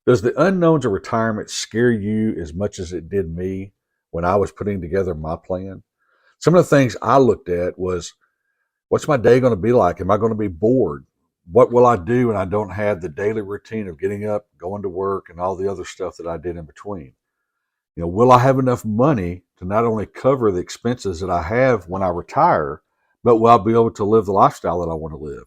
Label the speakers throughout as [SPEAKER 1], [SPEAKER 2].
[SPEAKER 1] Does the unknowns of retirement scare you as much as it did me when I was putting together my plan? Some of the things I looked at was, what's my day going to be like? Am I going to be bored? What will I do when I don't have the daily routine of getting up, going to work, and all the other stuff that I did in between? Will I have enough money to not only cover the expenses that I have when I retire, but will I be able to live the lifestyle that I want to live?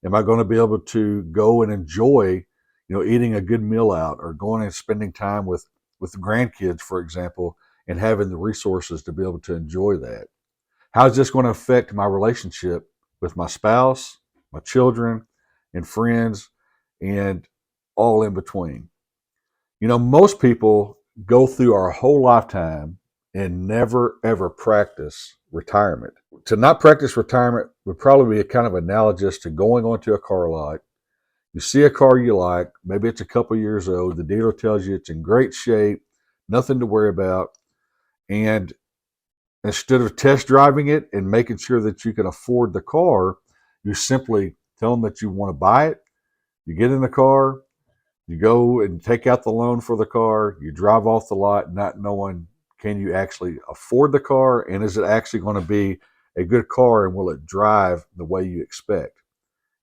[SPEAKER 1] Am I going to be able to go and enjoy, eating a good meal out, or going and spending time with the grandkids, for example, and having the resources to be able to enjoy that? How is this going to affect my relationship with my spouse, my children, and friends, and all in between? Most people go through our whole lifetime and never ever practice retirement. To not practice retirement would probably be a kind of analogous to going onto a car lot. You see a car you like, maybe it's a couple years old, the dealer tells you it's in great shape, nothing to worry about, and instead of test driving it and making sure that you can afford the car, you simply tell them that you want to buy it, you get in the car, you go and take out the loan for the car, you drive off the lot not knowing, can you actually afford the car, and is it actually going to be a good car, and will it drive the way you expect?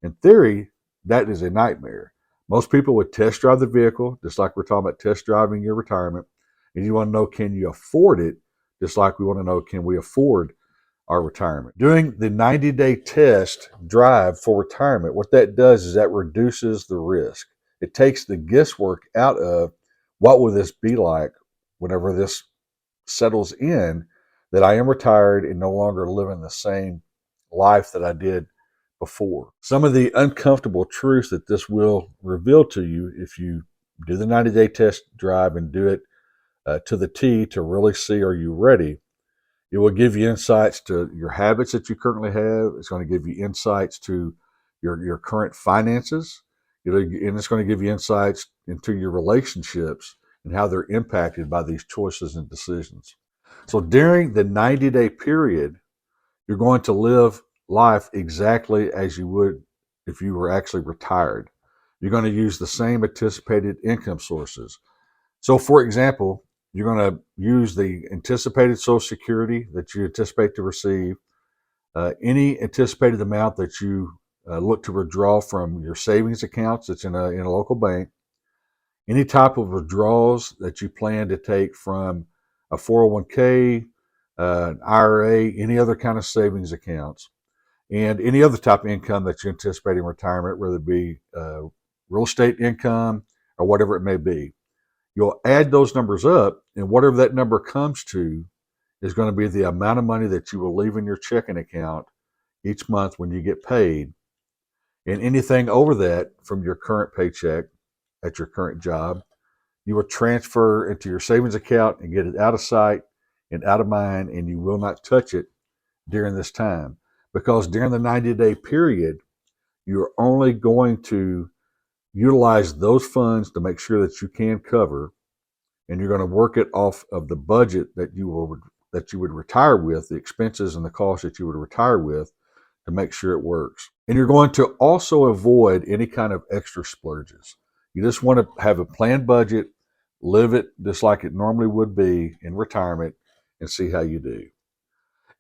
[SPEAKER 1] In theory, that is a nightmare. Most people would test drive the vehicle, just like we're talking about test driving your retirement, and you want to know, can you afford it, just like we want to know, can we afford our retirement? Doing the 90-day test drive for retirement, what that does is that reduces the risk. It takes the guesswork out of what will this be like whenever this settles in, that I am retired and no longer living the same life that I did before. Some of the uncomfortable truths that this will reveal to you if you do the 90-day test drive and do it to the T to really see, are you ready? It will give you insights to your habits that you currently have. It's going to give you insights to your current finances. And it's going to give you insights into your relationships and how they're impacted by these choices and decisions. So during the 90-day period, you're going to live life exactly as you would if you were actually retired. You're going to use the same anticipated income sources. So, for example, you're going to use the anticipated Social Security that you anticipate to receive, any anticipated amount that you look to withdraw from your savings accounts that's in a local bank, any type of withdrawals that you plan to take from a 401k, an IRA, any other kind of savings accounts, and any other type of income that you anticipate in retirement, whether it be real estate income or whatever it may be. You'll add those numbers up, and whatever that number comes to is going to be the amount of money that you will leave in your checking account each month when you get paid. And anything over that from your current paycheck at your current job, you will transfer into your savings account and get it out of sight and out of mind, and you will not touch it during this time. Because during the 90-day period, you're only going to utilize those funds to make sure that you can cover, and you're going to work it off of the budget that you would retire with, the expenses and the costs that you would retire with, to make sure it works. And you're going to also avoid any kind of extra splurges. You just want to have a planned budget, live it just like it normally would be in retirement, and see how you do.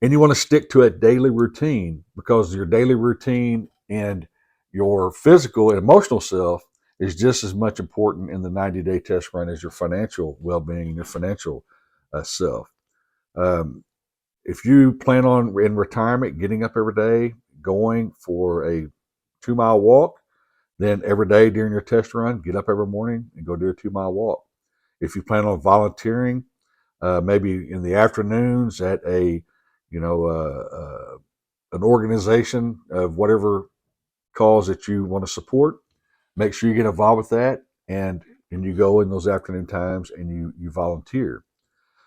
[SPEAKER 1] And you want to stick to a daily routine, because your daily routine and your physical and emotional self is just as much important in the 90-day test run as your financial well-being and your financial self. Um, if you plan on in retirement getting up every day, going for a 2-mile walk, then every day during your test run, get up every morning and go do a 2-mile walk. If you plan on volunteering, maybe in the afternoons at an organization of whatever cause that you want to support, make sure you get involved with that, and you go in those afternoon times and you volunteer.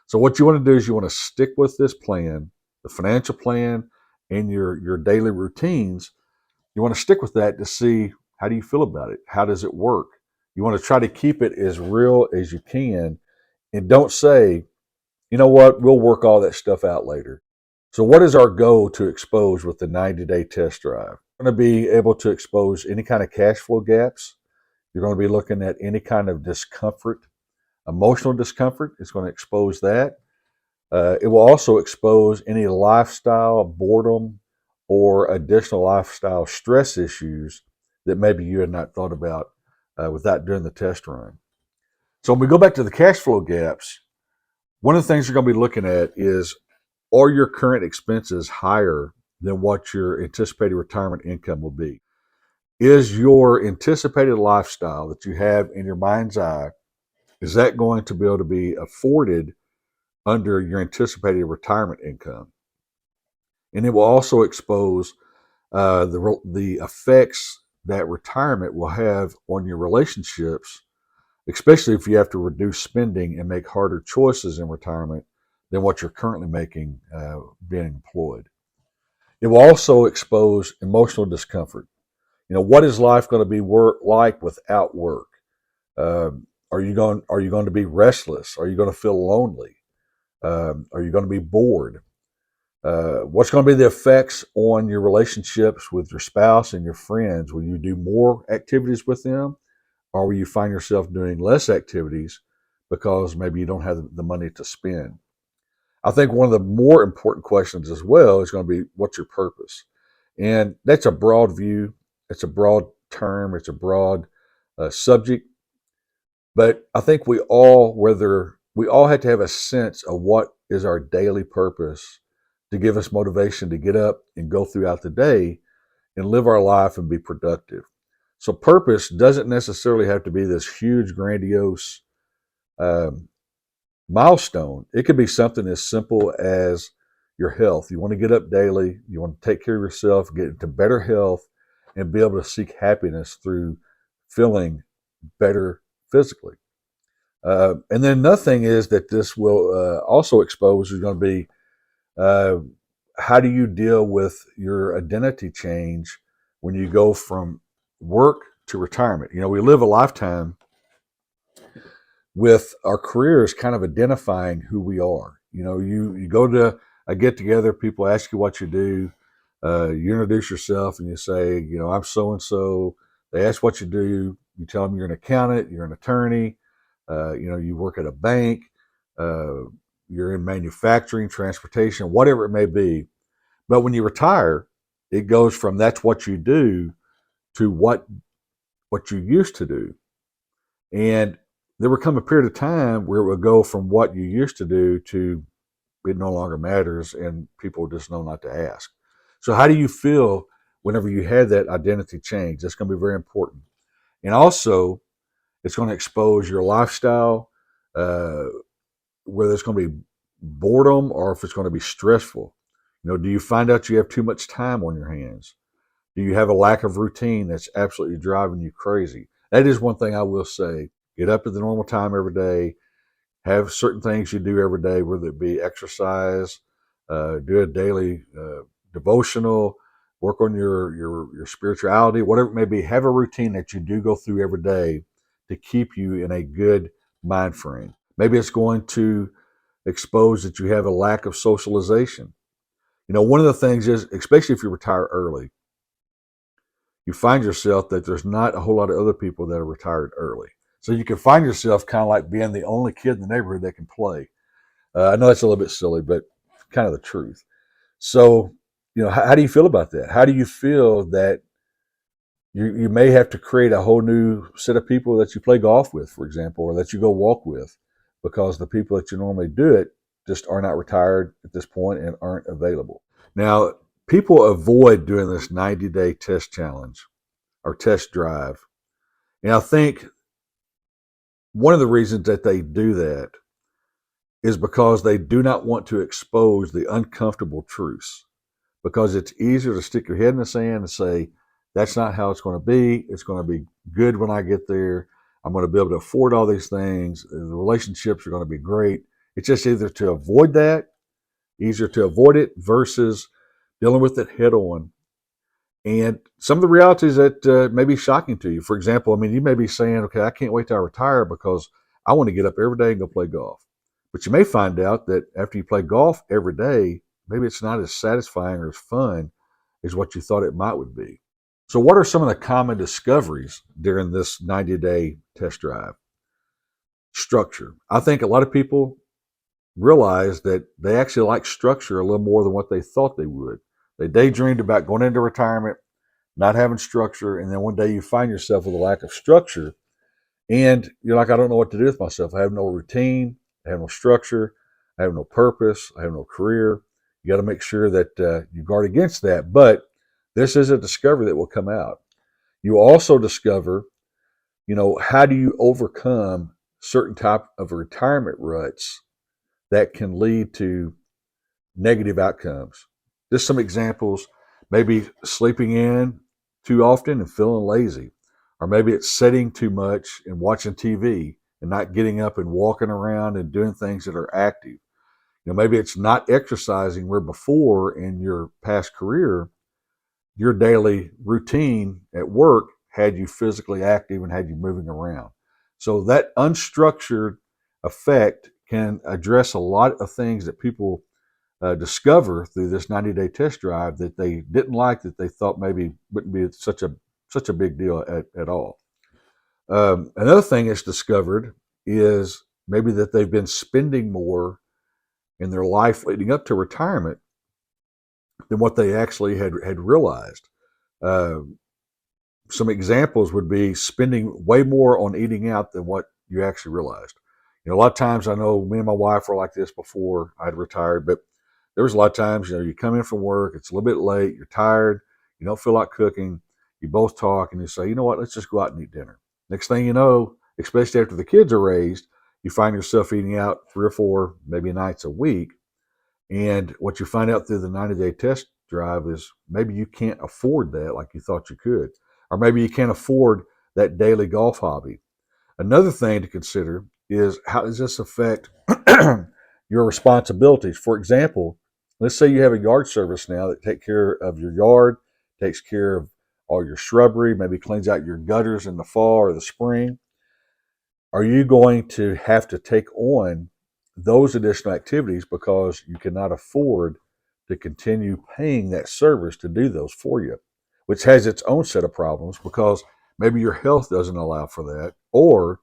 [SPEAKER 1] So what you want to do is you want to stick with this plan, the financial plan, and your daily routines. You want to stick with that to see, how do you feel about it? How does it work? You want to try to keep it as real as you can, and don't say, you know what, we'll work all that stuff out later. So what is our goal to expose with the 90-day test drive? We're going to be able to expose any kind of cash flow gaps. You're going to be looking at any kind of discomfort, emotional discomfort. It's going to expose that. It will also expose any lifestyle boredom or additional lifestyle stress issues that maybe you had not thought about without doing the test run. So when we go back to the cash flow gaps, one of the things you're going to be looking at is, are your current expenses higher than what your anticipated retirement income will be? Is your anticipated lifestyle that you have in your mind's eye, is that going to be able to be afforded under your anticipated retirement income? And it will also expose the effects that retirement will have on your relationships, especially if you have to reduce spending and make harder choices in retirement than what you're currently making being employed. It will also expose emotional discomfort. What is life going to be like without work? Are you going to be restless? Are you going to feel lonely? Are you going to be bored? What's going to be the effects on your relationships with your spouse and your friends? Will you do more activities with them, or will you find yourself doing less activities because maybe you don't have the money to spend? I think one of the more important questions as well is going to be, what's your purpose? And that's a broad view. It's a broad term. It's a broad subject. But I think we all have to have a sense of what is our daily purpose to give us motivation to get up and go throughout the day and live our life and be productive. So purpose doesn't necessarily have to be this huge, grandiose um, milestone. It could be something as simple as your health. You want to get up daily. You want to take care of yourself, get into better health, and be able to seek happiness through feeling better physically. And then another thing is that this will also expose is going to be, uh, how do you deal with your identity change when you go from work to retirement? We live a lifetime with our careers kind of identifying who we are. You go to a get together, people ask you what you do, you introduce yourself and you say, I'm so and so. They ask what you do, you tell them you're an accountant, you're an attorney, you work at a bank, uh, you're in manufacturing, transportation, whatever it may be. But when you retire, it goes from that's what you do to what you used to do. And there will come a period of time where it will go from what you used to do to it no longer matters, and people just know not to ask. So, how do you feel whenever you had that identity change? That's going to be very important. And also, it's going to expose your lifestyle, uh, whether it's going to be boredom or if it's going to be stressful. Do you find out you have too much time on your hands? Do you have a lack of routine that's absolutely driving you crazy? That is one thing I will say. Get up at the normal time every day. Have certain things you do every day, whether it be exercise, do a daily devotional, work on your spirituality, whatever it may be. Have a routine that you do go through every day to keep you in a good mind frame. Maybe it's going to expose that you have a lack of socialization. One of the things is, especially if you retire early, you find yourself that there's not a whole lot of other people that are retired early. So you can find yourself kind of like being the only kid in the neighborhood that can play. I know that's a little bit silly, but kind of the truth. So, how do you feel about that? How do you feel that you may have to create a whole new set of people that you play golf with, for example, or that you go walk with, because the people that you normally do it just are not retired at this point and aren't available. Now, people avoid doing this 90-day test challenge or test drive. And I think one of the reasons that they do that is because they do not want to expose the uncomfortable truths, because it's easier to stick your head in the sand and say, that's not how it's going to be. It's going to be good when I get there. I'm going to be able to afford all these things. The relationships are going to be great. It's just either to avoid that, easier to avoid it versus dealing with it head on. And some of the realities that may be shocking to you. For example, you may be saying, okay, I can't wait till I retire because I want to get up every day and go play golf. But you may find out that after you play golf every day, maybe it's not as satisfying or as fun as what you thought it might would be. So, what are some of the common discoveries during this 90-day test drive? Structure. I think a lot of people realize that they actually like structure a little more than what they thought they would. They daydreamed about going into retirement, not having structure, and then one day you find yourself with a lack of structure, and you're like, I don't know what to do with myself. I have no routine, I have no structure, I have no purpose, I have no career. You got to make sure that you guard against that. But this is a discovery that will come out. You also discover, how do you overcome certain type of retirement ruts that can lead to negative outcomes. Just some examples, maybe sleeping in too often and feeling lazy, or maybe it's sitting too much and watching TV and not getting up and walking around and doing things that are active. Maybe it's not exercising where before in your past career, your daily routine at work had you physically active and had you moving around. So that unstructured effect can address a lot of things that people discover through this 90-day test drive that they didn't like, that they thought maybe wouldn't be such a big deal at all. Another thing that's discovered is maybe that they've been spending more in their life leading up to retirement than what they actually had realized. Uh, some examples would be spending way more on eating out than what you actually realized. A lot of times, I know me and my wife were like this before I'd retired, but there was a lot of times, you come in from work, it's a little bit late, you're tired, you don't feel like cooking, you both talk and you say, you know what, let's just go out and eat dinner. Next thing you know, especially after the kids are raised, you find yourself eating out 3 or 4, maybe nights a week. And what you find out through the 90-day test drive is maybe you can't afford that like you thought you could, or maybe you can't afford that daily golf hobby. Another thing to consider is, how does this affect your responsibilities? For example, let's say you have a yard service now that takes care of your yard, takes care of all your shrubbery, maybe cleans out your gutters in the fall or the spring. Are you going to have to take on those additional activities because you cannot afford to continue paying that service to do those for you, which has its own set of problems because maybe your health doesn't allow for that, or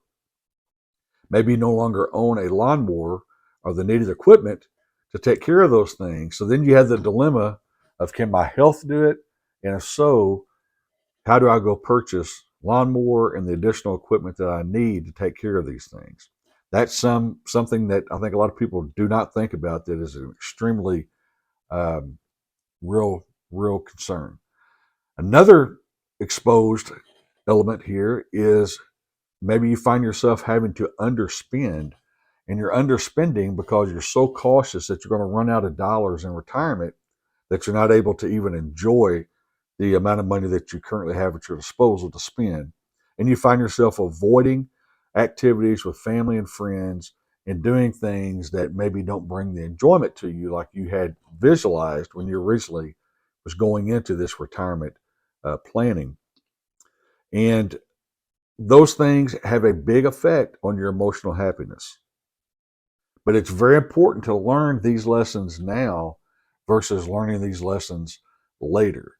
[SPEAKER 1] maybe you no longer own a lawnmower or the needed equipment to take care of those things. So then you have the dilemma of, can my health do it? And if so, how do I go purchase lawnmower and the additional equipment that I need to take care of these things? That's something that I think a lot of people do not think about, that is an extremely um, real concern. Another exposed element here is maybe you find yourself having to underspend, and you're underspending because you're so cautious that you're going to run out of dollars in retirement that you're not able to even enjoy the amount of money that you currently have at your disposal to spend. And you find yourself avoiding activities with family and friends and doing things that maybe don't bring the enjoyment to you like you had visualized when you originally was going into this retirement planning. And those things have a big effect on your emotional happiness. But it's very important to learn these lessons now versus learning these lessons later,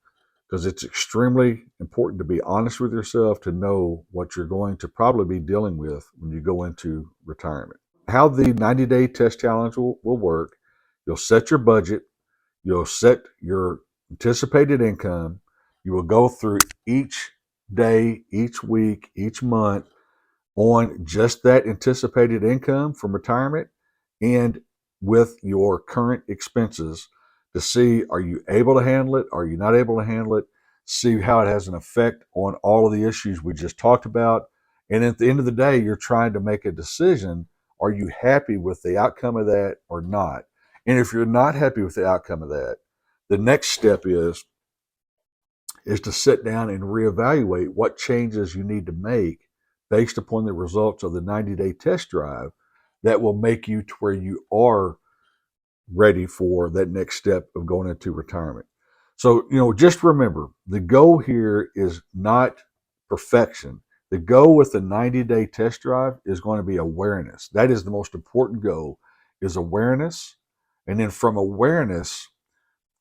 [SPEAKER 1] because it's extremely important to be honest with yourself, to know what you're going to probably be dealing with when you go into retirement. How the 90-day test challenge will work: you'll set your budget, you'll set your anticipated income, you will go through each day, each week, each month on just that anticipated income from retirement and with your current expenses, to see, are you able to handle it? Are you not able to handle it? See how it has an effect on all of the issues we just talked about. And at the end of the day, you're trying to make a decision. Are you happy with the outcome of that or not? And if you're not happy with the outcome of that, the next step is to sit down and reevaluate what changes you need to make based upon the results of the 90-day test drive that will make you to where you are ready for that next step of going into retirement. So, just remember, the goal here is not perfection. The goal with the 90-day test drive is going to be awareness. That is the most important goal, is awareness. And then from awareness,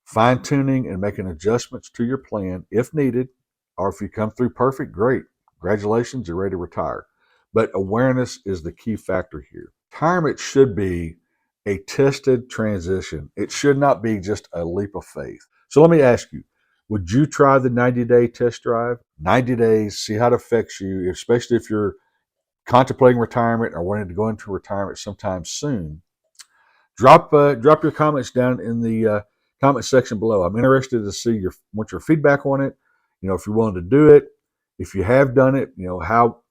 [SPEAKER 1] fine tuning and making adjustments to your plan if needed, or if you come through perfect, great. Congratulations, you're ready to retire. But awareness is the key factor here. Retirement should be a tested transition. It should not be just a leap of faith. So let me ask you, would you try the 90-day test drive? 90 days, see how it affects you, especially if you're contemplating retirement or wanting to go into retirement sometime soon. Drop your comments down in the comment section below. I'm interested to see want your feedback on it. If you're willing to do it, if you have done it,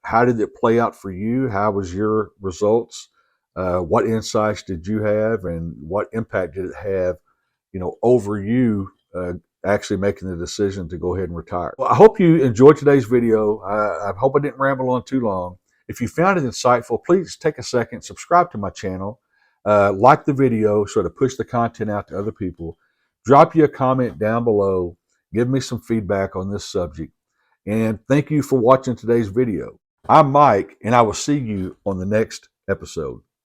[SPEAKER 1] how did it play out for you? How was your results? What insights did you have, and what impact did it have, over you actually making the decision to go ahead and retire? Well, I hope you enjoyed today's video. I hope I didn't ramble on too long. If you found it insightful, please take a second, subscribe to my channel, like the video so to push the content out to other people. Drop you a comment down below. Give me some feedback on this subject. And thank you for watching today's video. I'm Mike, and I will see you on the next episode.